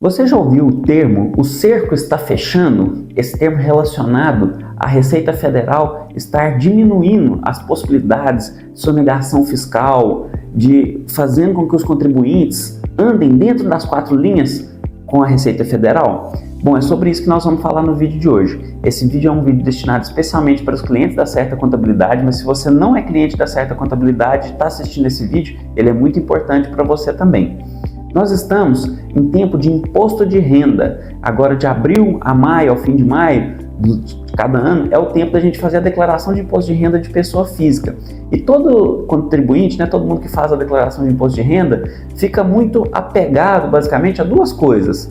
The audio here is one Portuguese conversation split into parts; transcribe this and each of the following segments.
Você já ouviu o termo "o cerco está fechando"? Esse termo relacionado à Receita Federal estar diminuindo as possibilidades de sonegação fiscal, de fazendo com que os contribuintes andem dentro das 4 linhas com a Receita Federal? Bom, é sobre isso que nós vamos falar no vídeo de hoje. Esse vídeo é um vídeo destinado especialmente para os clientes da Certa Contabilidade, mas se você não é cliente da Certa Contabilidade e está assistindo esse vídeo, ele é muito importante para você também. Nós estamos em tempo de imposto de renda. Agora, de abril a maio, ao fim de maio de cada ano, é o tempo da gente fazer a declaração de imposto de renda de pessoa física. E todo contribuinte, todo mundo que faz a declaração de imposto de renda, fica muito apegado, basicamente, a 2 coisas.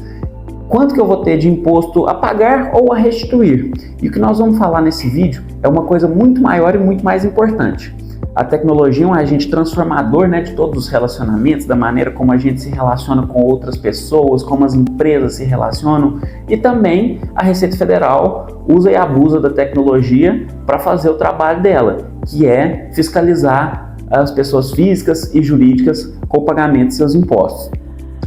Quanto que eu vou ter de imposto a pagar ou a restituir? E o que nós vamos falar nesse vídeo é uma coisa muito maior e muito mais importante. A tecnologia é um agente transformador de todos os relacionamentos, da maneira como a gente se relaciona com outras pessoas, como as empresas se relacionam, e também a Receita Federal usa e abusa da tecnologia para fazer o trabalho dela, que é fiscalizar as pessoas físicas e jurídicas com o pagamento de seus impostos.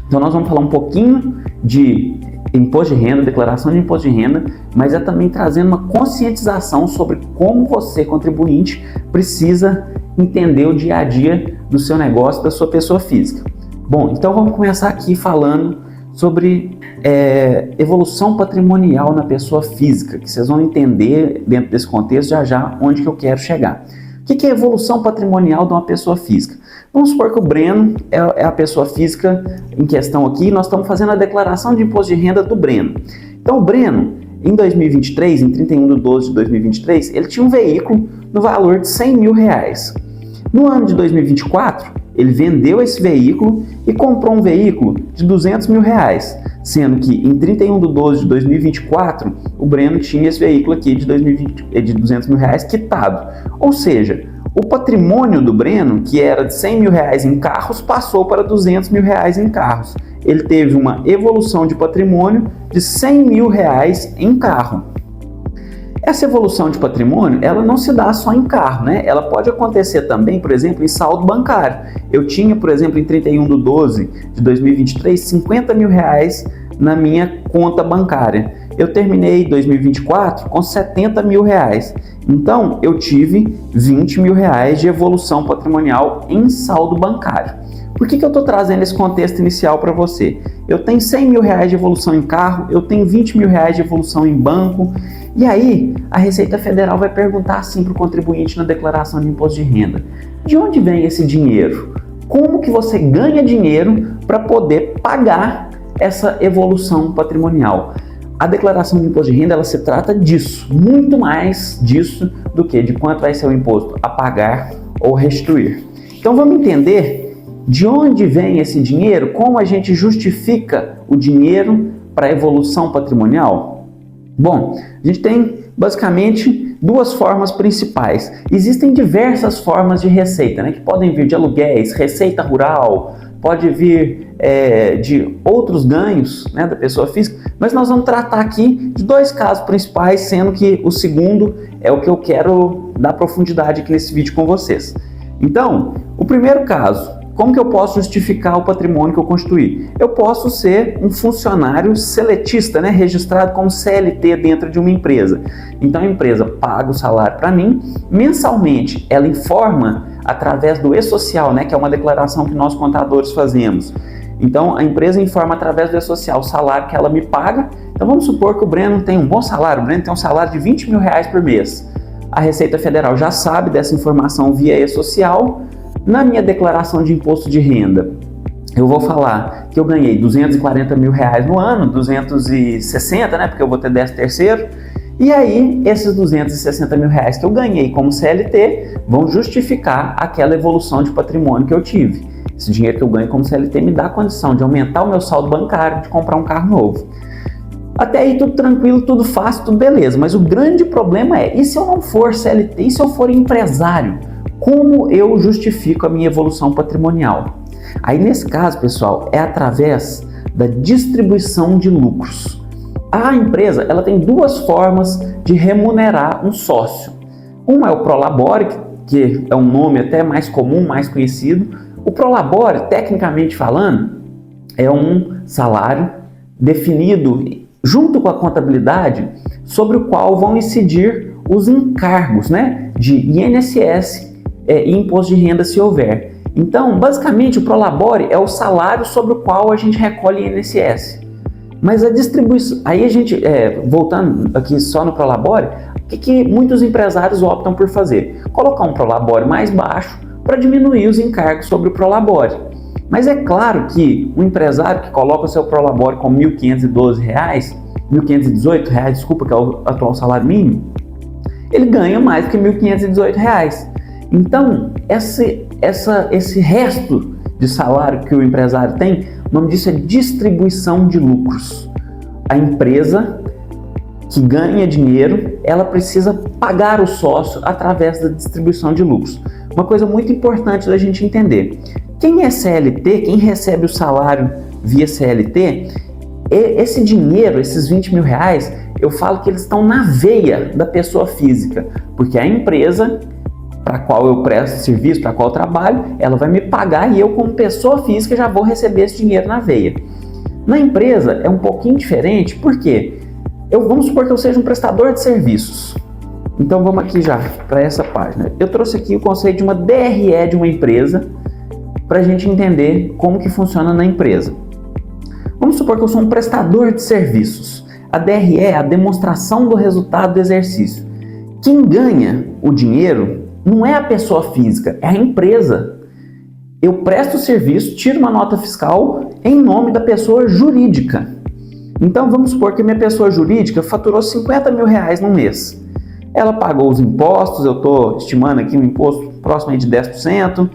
Então nós vamos falar um pouquinho de imposto de renda, declaração de imposto de renda, mas é também trazendo uma conscientização sobre como você, contribuinte, precisa entender o dia a dia do seu negócio, da sua pessoa física. Bom, então vamos começar aqui falando sobre evolução patrimonial na pessoa física, que vocês vão entender dentro desse contexto já onde que eu quero chegar. O que é evolução patrimonial de uma pessoa física? Vamos supor que o Breno é a pessoa física em questão aqui, e nós estamos fazendo a declaração de imposto de renda do Breno. Então o Breno, em 2023, em 31/12 de 2023, ele tinha um veículo no valor de R$100 mil. No ano de 2024, ele vendeu esse veículo e comprou um veículo de R$200 mil, sendo que em 31/12 de 2024, o Breno tinha esse veículo aqui de R$200 mil quitado. Ou seja, o patrimônio do Breno, que era de R$100 mil em carros, passou para R$200 mil em carros. Ele teve uma evolução de patrimônio de R$100 mil em carro. Essa evolução de patrimônio, ela não se dá só em carro, Ela pode acontecer também, por exemplo, em saldo bancário. Eu tinha, por exemplo, em 31/12 de 2023, R$50 mil na minha conta bancária. Eu terminei 2024 com R$70 mil. Então, eu tive R$20 mil de evolução patrimonial em saldo bancário. Por que eu estou trazendo esse contexto inicial para você? Eu tenho R$100 mil de evolução em carro, eu tenho R$20 mil de evolução em banco, e aí a Receita Federal vai perguntar assim para o contribuinte na declaração de imposto de renda: de onde vem esse dinheiro? Como que você ganha dinheiro para poder pagar essa evolução patrimonial? A declaração de imposto de renda, ela se trata disso, muito mais disso do que de quanto vai ser o imposto a pagar ou restituir. Então vamos entender de onde vem esse dinheiro, como a gente justifica o dinheiro para a evolução patrimonial? Bom, a gente tem basicamente 2 formas principais. Existem diversas formas de receita, que podem vir de aluguéis, receita rural, pode vir de outros ganhos da pessoa física, mas nós vamos tratar aqui de 2 casos principais, sendo que o segundo é o que eu quero dar profundidade aqui nesse vídeo com vocês. Então, o primeiro caso: como que eu posso justificar o patrimônio que eu constituí? Eu posso ser um funcionário seletista, registrado como CLT dentro de uma empresa. Então a empresa paga o salário para mim, mensalmente ela informa através do E-Social, que é uma declaração que nós contadores fazemos. Então a empresa informa através do E-Social o salário que ela me paga. Então vamos supor que o Breno tem um bom salário, o Breno tem um salário de R$20 mil por mês. A Receita Federal já sabe dessa informação via E-Social. Na minha declaração de imposto de renda, eu vou falar que eu ganhei R$240 mil no ano, 260, porque eu vou ter 13º, e aí esses R$260 mil que eu ganhei como CLT vão justificar aquela evolução de patrimônio que eu tive. Esse dinheiro que eu ganho como CLT me dá a condição de aumentar o meu saldo bancário, de comprar um carro novo. Até aí tudo tranquilo, tudo fácil, tudo beleza, mas o grande problema é: e se eu não for CLT, e se eu for empresário? Como eu justifico a minha evolução patrimonial? Aí nesse caso, pessoal, é através da distribuição de lucros. A empresa, ela tem 2 formas de remunerar um sócio. Uma é o Prolabore, que é um nome até mais comum, mais conhecido. O Prolabore, tecnicamente falando, é um salário definido junto com a contabilidade sobre o qual vão incidir os encargos, né, de INSS e imposto de renda se houver. Então, basicamente, o Prolabore é o salário sobre o qual a gente recolhe INSS. Mas a distribuição, aí a gente, voltando aqui só no Prolabore, o que muitos empresários optam por fazer? Colocar um Prolabore mais baixo para diminuir os encargos sobre o Prolabore. Mas é claro que um empresário que coloca o seu Prolabore com R$ 1.512, R$ 1.518, desculpa, que é o atual salário mínimo, ele ganha mais do que R$ 1.518. Então, esse resto de salário que o empresário tem, o nome disso é distribuição de lucros. A empresa que ganha dinheiro, ela precisa pagar o sócio através da distribuição de lucros. Uma coisa muito importante da gente entender: quem é CLT, quem recebe o salário via CLT, esse dinheiro, esses R$ 20 mil, eu falo que eles estão na veia da pessoa física, porque a empresa para a qual eu presto serviço, para a qual eu trabalho, ela vai me pagar e eu, como pessoa física, já vou receber esse dinheiro na veia. Na empresa é um pouquinho diferente, porque vamos supor que eu seja um prestador de serviços. Então vamos aqui já para essa página. Eu trouxe aqui o conceito de uma DRE de uma empresa para a gente entender como que funciona na empresa. Vamos supor que eu sou um prestador de serviços. A DRE é a demonstração do resultado do exercício. Quem ganha o dinheiro não é a pessoa física, é a empresa. Eu presto o serviço, tiro uma nota fiscal em nome da pessoa jurídica. Então vamos supor que minha pessoa jurídica faturou R$ 50 mil no mês. Ela pagou os impostos, eu estou estimando aqui um imposto próximo de 10%,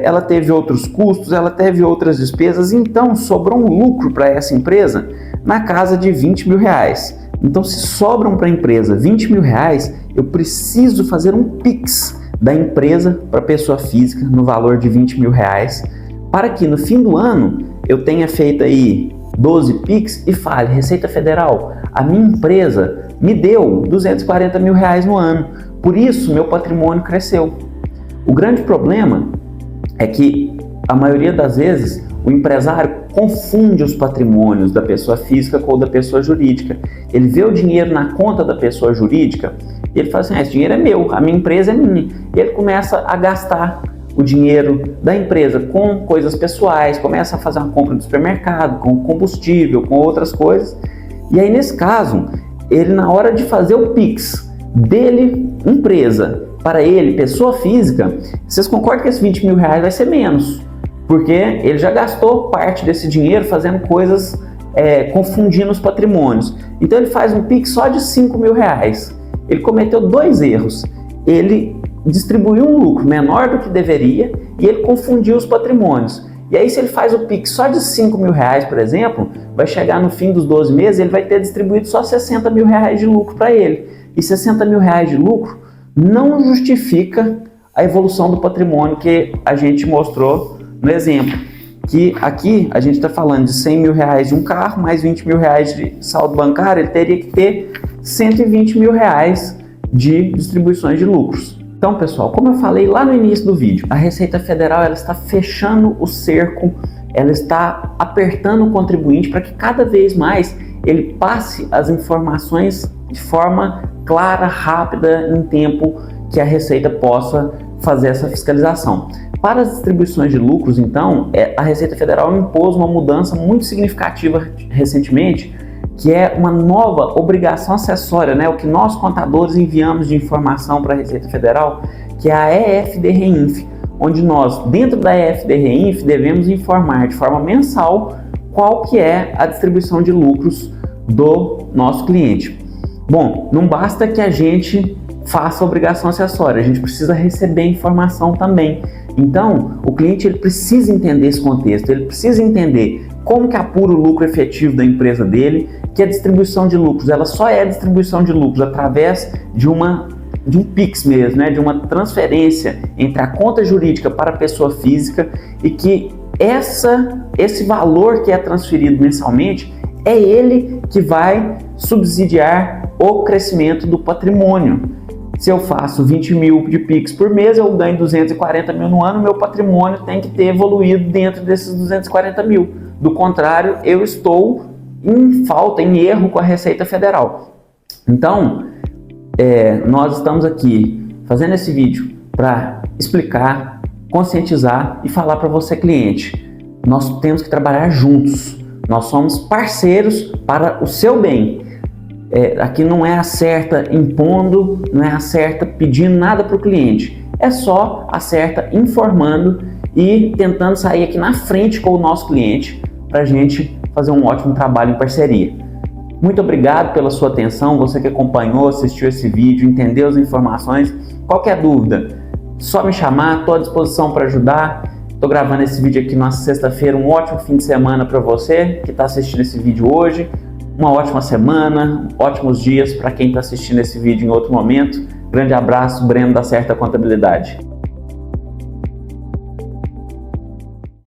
ela teve outros custos, ela teve outras despesas, então sobrou um lucro para essa empresa na casa de R$ 20 mil. Então, se sobram para a empresa R$ 20 mil, eu preciso fazer um PIX da empresa para a pessoa física no valor de R$ 20 mil, para que no fim do ano eu tenha feito aí 12 PIX e fale: Receita Federal, a minha empresa me deu R$ 240 mil no ano, por isso meu patrimônio cresceu. O grande problema é que a maioria das vezes o empresário confunde os patrimônios da pessoa física com o da pessoa jurídica. Ele vê o dinheiro na conta da pessoa jurídica e ele fala assim: esse dinheiro é meu, a minha empresa é minha. E ele começa a gastar o dinheiro da empresa com coisas pessoais, começa a fazer uma compra no supermercado, com combustível, com outras coisas. E aí, nesse caso, ele, na hora de fazer o PIX dele, empresa, para ele, pessoa física, vocês concordam que esse R$ 20 mil vai ser menos? Porque ele já gastou parte desse dinheiro fazendo coisas, confundindo os patrimônios. Então ele faz um PIX só de R$ 5 mil. Ele cometeu dois erros. Ele distribuiu um lucro menor do que deveria e ele confundiu os patrimônios. E aí, se ele faz o PIX só de R$ 5 mil, por exemplo, vai chegar no fim dos 12 meses, ele vai ter distribuído só R$ 60 mil de lucro para ele. E R$ 60 mil de lucro não justifica a evolução do patrimônio que a gente mostrou no exemplo, que aqui a gente está falando de R$ 100 mil de um carro, mais R$ 20 mil de saldo bancário, ele teria que ter R$ 120 mil de distribuições de lucros. Então, pessoal, como eu falei lá no início do vídeo, a Receita Federal ela está fechando o cerco, ela está apertando o contribuinte para que cada vez mais ele passe as informações de forma clara, rápida, em tempo que a Receita possa fazer essa fiscalização. Para as distribuições de lucros, então, a Receita Federal impôs uma mudança muito significativa recentemente, que é uma nova obrigação acessória, né? O que nós contadores enviamos de informação para a Receita Federal, que é a EFD-REINF, onde nós, dentro da EFD-REINF, devemos informar de forma mensal qual que é a distribuição de lucros do nosso cliente. Bom, não basta que a gente faça a obrigação acessória, a gente precisa receber informação também. Então, o cliente ele precisa entender esse contexto, ele precisa entender como que apura o lucro efetivo da empresa dele, que a distribuição de lucros, ela só é distribuição de lucros através de um PIX mesmo, né, de uma transferência entre a conta jurídica para a pessoa física, e que esse valor que é transferido mensalmente é ele que vai subsidiar o crescimento do patrimônio. Se eu faço 20 mil de PIX por mês, eu ganho 240 mil no ano, meu patrimônio tem que ter evoluído dentro desses 240 mil. Do contrário, eu estou em falta, em erro com a Receita Federal. Então, nós estamos aqui fazendo esse vídeo para explicar, conscientizar e falar para você, cliente. Nós temos que trabalhar juntos. Nós somos parceiros para o seu bem. Aqui não é acerta impondo, não é acerta pedindo nada para o cliente. É só acerta informando e tentando sair aqui na frente com o nosso cliente para a gente fazer um ótimo trabalho em parceria. Muito obrigado pela sua atenção, você que acompanhou, assistiu esse vídeo, entendeu as informações. Qualquer dúvida, só me chamar, estou à disposição para ajudar. Estou gravando esse vídeo aqui na sexta-feira, um ótimo fim de semana para você que está assistindo esse vídeo hoje. Uma ótima semana, ótimos dias para quem está assistindo esse vídeo em outro momento. Grande abraço, Breno da Certa Contabilidade.